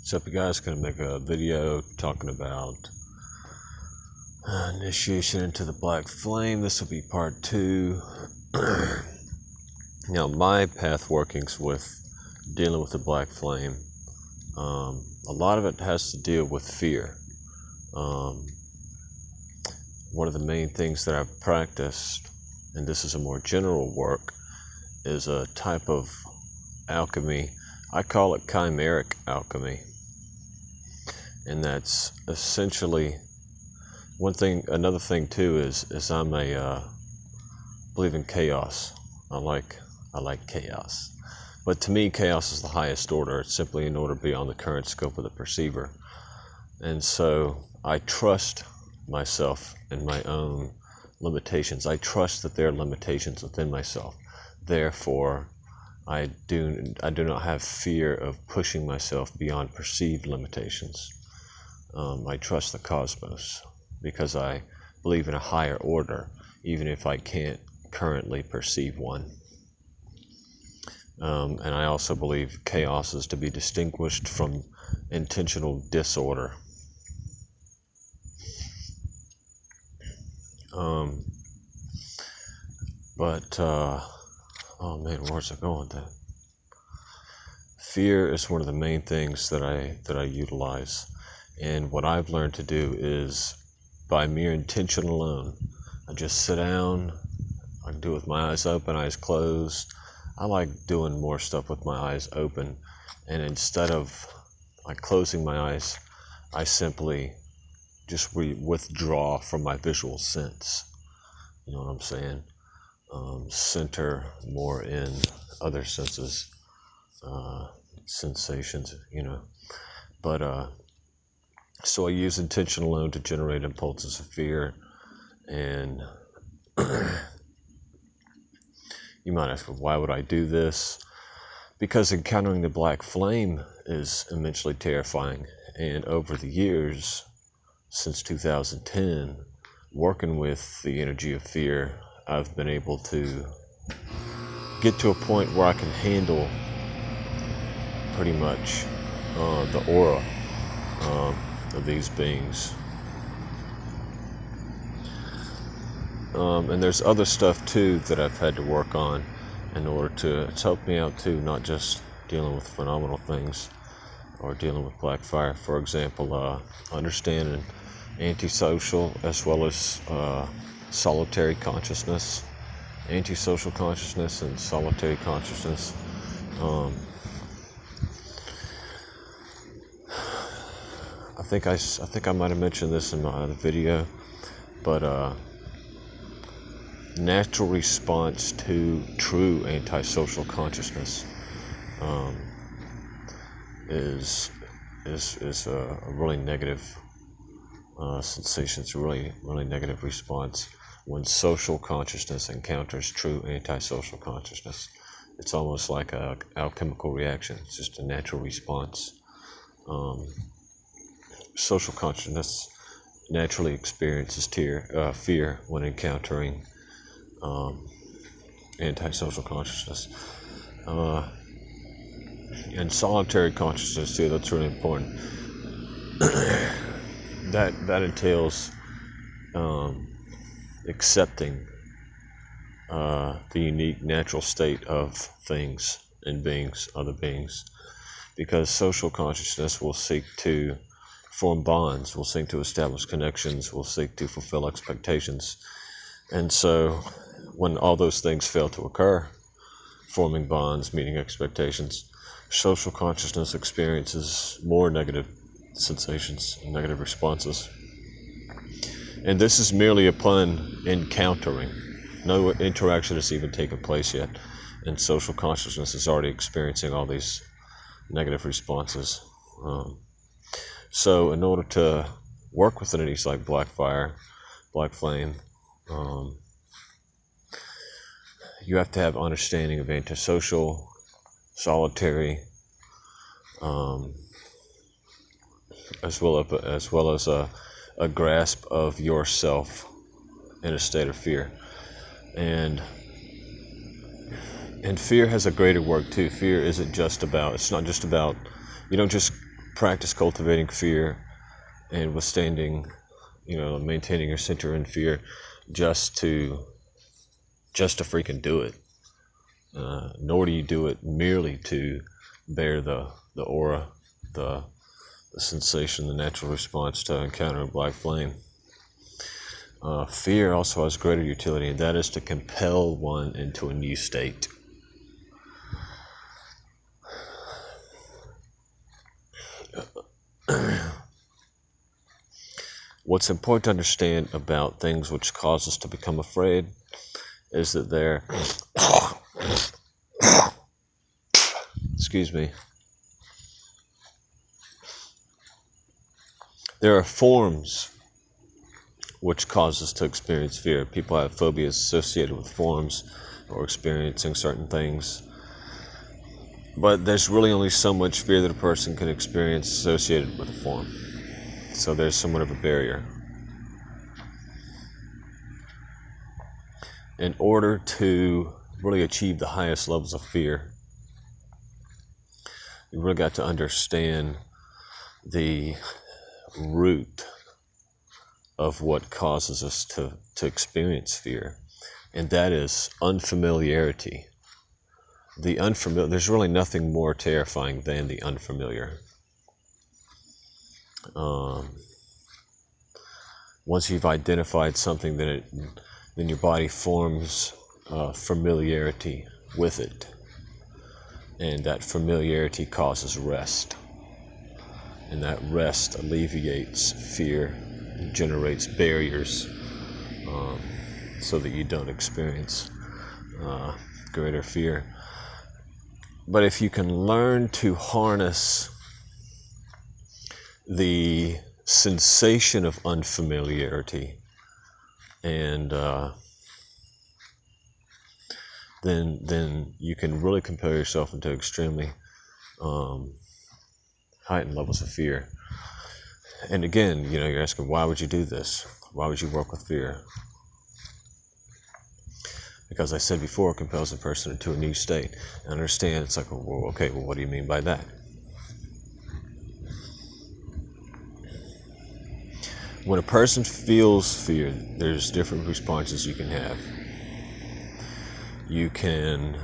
What's up, you guys? Gonna make a video talking about initiation into the black flame. This will be part 2. Now, my path workings with dealing with the black flame, a lot of it has to deal with fear. One of the main things that I've practiced, and this is a more general work, is a type of alchemy. I call it chimeric alchemy. And that's essentially one thing. Another thing too is I'm believe in chaos. I like chaos, but to me chaos is the highest order. It's simply in order beyond the current scope of the perceiver, and so I trust myself and my own limitations. I trust that there are limitations within myself. Therefore, I do not have fear of pushing myself beyond perceived limitations. I trust the cosmos because I believe in a higher order, even if I can't currently perceive one. And I also believe chaos is to be distinguished from intentional disorder. Oh man, where's it going then? Fear is one of the main things that I utilize. And what I've learned to do is, by mere intention alone, I just sit down. I can do it with my eyes open, eyes closed. I like doing more stuff with my eyes open. And instead of like closing my eyes, I simply just withdraw from my visual sense. You know what I'm saying? Center more in other senses, sensations, you know. But so I use intention alone to generate impulses of fear. And you might ask, why would I do this? Because encountering the black flame is immensely terrifying. And over the years, since 2010, working with the energy of fear, I've been able to get to a point where I can handle pretty much the aura of these beings. And there's other stuff too that I've had to work on in order to, it's helped me out too, not just dealing with phenomenal things or dealing with black fire. For example, understanding antisocial as well as solitary consciousness, antisocial consciousness and solitary consciousness. I think I might have mentioned this in my other video, but natural response to true antisocial consciousness is a really negative sensation. It's a really negative response when social consciousness encounters true antisocial consciousness. It's almost like a alchemical reaction. It's just a natural response. Social consciousness naturally experiences fear when encountering antisocial consciousness. And solitary consciousness too, that's really important. that entails accepting the unique natural state of things and beings, other beings, because social consciousness will seek to form bonds, will seek to establish connections, will seek to fulfill expectations. And so when all those things fail to occur, forming bonds, meeting expectations, social consciousness experiences more negative sensations, negative responses. And this is merely upon encountering. No interaction has even taken place yet, and social consciousness is already experiencing all these negative responses. So in order to work with entities like black fire, black flame, you have to have understanding of antisocial, solitary, as well as a grasp of yourself in a state of fear. And fear has a greater work too. Fear isn't just about, it's not just about, you don't just practice cultivating fear and withstanding, maintaining your center in fear just to freaking do it. Nor do you do it merely to bear the aura, the sensation, the natural response to encountering black flame. Fear also has greater utility, and that is to compel one into a new state. What's important to understand about things which cause us to become afraid is that they're excuse me. There are forms which cause us to experience fear. People have phobias associated with forms or experiencing certain things. But there's really only so much fear that a person can experience associated with a form. So there's somewhat of a barrier. In order to really achieve the highest levels of fear, you really got to understand the root of what causes us to experience fear, and that is unfamiliarity. The unfamiliar, there's really nothing more terrifying than the unfamiliar. Once you've identified something, then your body forms familiarity with it, and that familiarity causes rest, and that rest alleviates fear, generates barriers, so that you don't experience greater fear. But if you can learn to harness the sensation of unfamiliarity, and then you can really compel yourself into extremely heightened levels of fear. And again, you're asking, why would you do this? Why would you work with fear? Because I said before, it compels a person into a new state. I understand, it's like, well, okay, well, what do you mean by that? When a person feels fear, there's different responses you can have. You can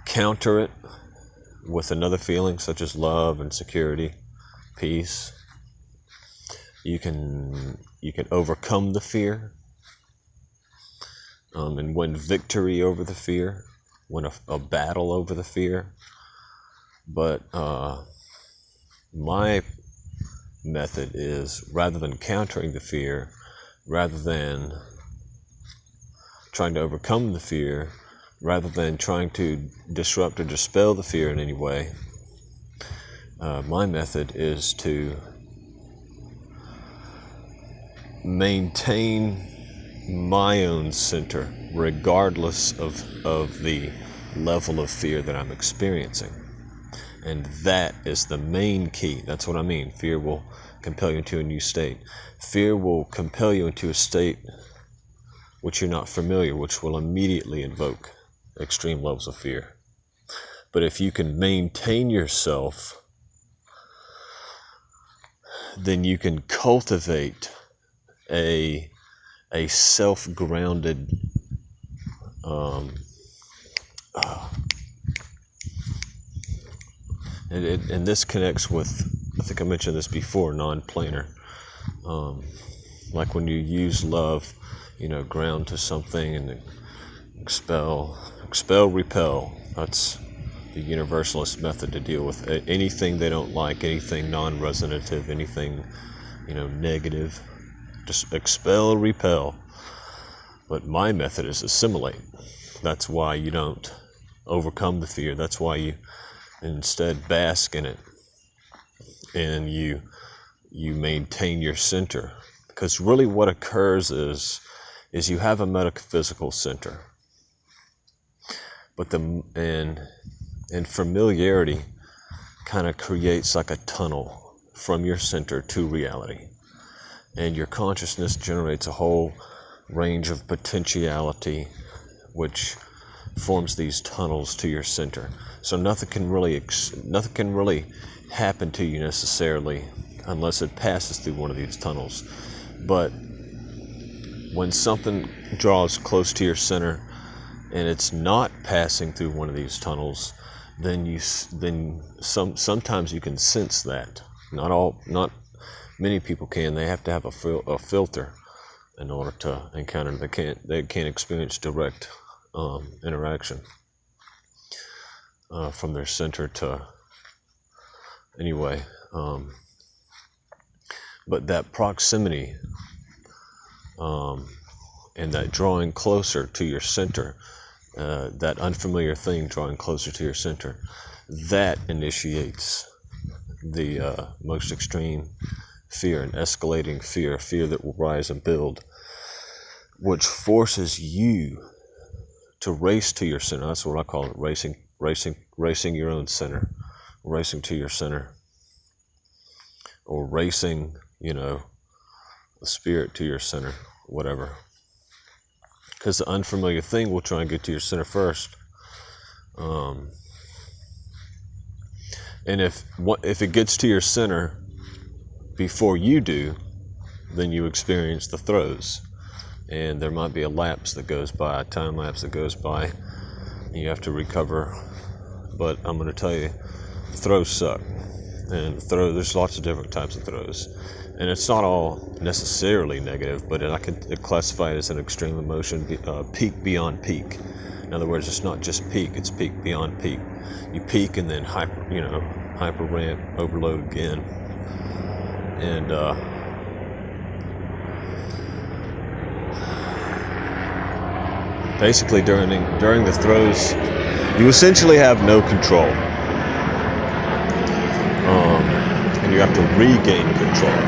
counter it with another feeling, such as love and security, peace. You can overcome the fear, and win victory over the fear, win a battle over the fear. But my method is, rather than countering the fear, rather than trying to overcome the fear, rather than trying to disrupt or dispel the fear in any way, my method is to maintain my own center regardless of the level of fear that I'm experiencing. And that is the main key. That's what I mean. Fear will compel you into a new state. Fear will compel you into a state which you're not familiar, which will immediately invoke extreme levels of fear. But if you can maintain yourself, then you can cultivate a self-grounded and this connects with, I think I mentioned this before, non-planar. Like when you use love, ground to something and expel, repel. That's the universalist method to deal with anything they don't like, anything non-resonative, anything, negative. Just expel, repel. But my method is assimilate. That's why you don't overcome the fear. That's why you instead bask in it, and you maintain your center. Because really what occurs is you have a metaphysical center, but and familiarity kind of creates like a tunnel from your center to reality, and your consciousness generates a whole range of potentiality which forms these tunnels to your center. So nothing can really happen to you necessarily unless it passes through one of these tunnels. But when something draws close to your center and it's not passing through one of these tunnels, then sometimes you can sense that. Not many people can. They have to have a filter in order to encounter. They can't experience direct interaction from their center to anyway. But that proximity and that drawing closer to your center, that unfamiliar thing drawing closer to your center, that initiates the most extreme fear, an escalating fear that will rise and build, which forces you to race to your center. That's what I call it, racing your own center, racing to your center, or racing, the spirit to your center, whatever. Because the unfamiliar thing will try and get to your center first. And if it gets to your center before you do, then you experience the throes. And there might be a lapse that goes by, a time lapse that goes by, and you have to recover. But I'm going to tell you, the throws suck. And there's lots of different types of throws. And it's not all necessarily negative, but I could classify it as an extreme emotion, peak beyond peak. In other words, it's not just peak, it's peak beyond peak. You peak and then hyper ramp, overload again. And basically during the throws, you essentially have no control. And you have to regain control.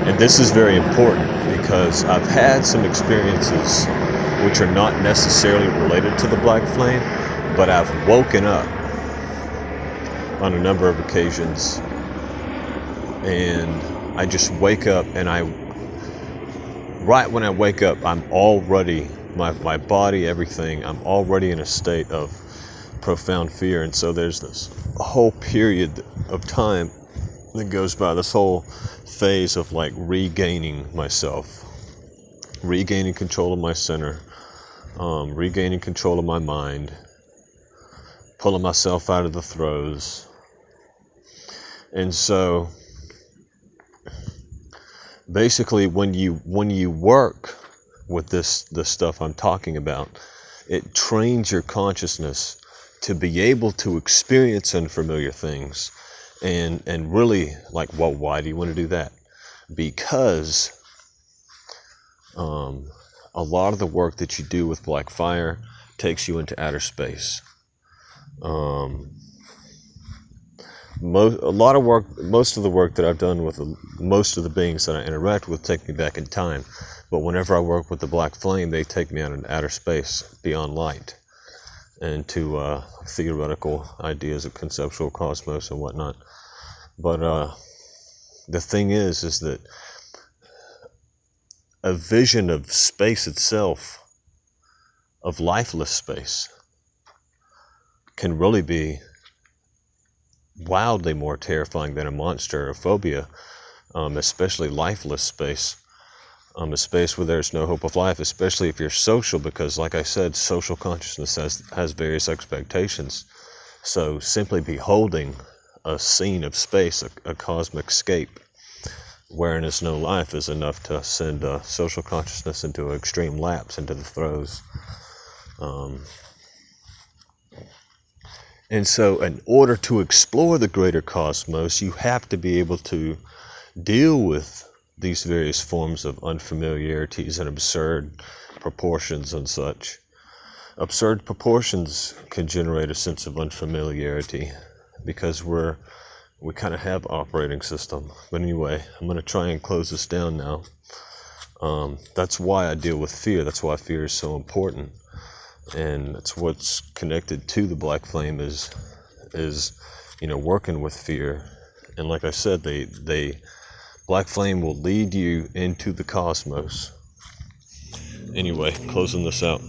And this is very important because I've had some experiences which are not necessarily related to the black flame, but I've woken up on a number of occasions, and I just wake up, and right when I wake up, I'm already, my body, everything, I'm already in a state of profound fear. And so there's this whole period of time that goes by, this whole phase of like regaining myself, regaining control of my center, regaining control of my mind, pulling myself out of the throes. And so basically when you work with this stuff I'm talking about, it trains your consciousness to be able to experience unfamiliar things. And really, like, well, why do you want to do that? Because a lot of the work that you do with black fire takes you into outer space. Most of the work that I've done with most of the beings that I interact with take me back in time. But whenever I work with the black flame, they take me out into outer space, beyond light, and to theoretical ideas of conceptual cosmos and whatnot. But the thing is that a vision of space itself, of lifeless space, can really be wildly more terrifying than a monster or phobia, especially lifeless space. A space where there's no hope of life, especially if you're social, because like I said, social consciousness has various expectations. So simply beholding a scene of space, a cosmic scape, wherein there's no life, is enough to send social consciousness into an extreme lapse, into the throes. And so in order to explore the greater cosmos, you have to be able to deal with these various forms of unfamiliarities and absurd proportions and such. Absurd proportions can generate a sense of unfamiliarity because we kind of have operating system. But anyway, I'm going to try and close this down now. That's why I deal with fear. That's why fear is so important. And that's what's connected to the black flame is working with fear. And like I said, black flame will lead you into the cosmos. Anyway, closing this out.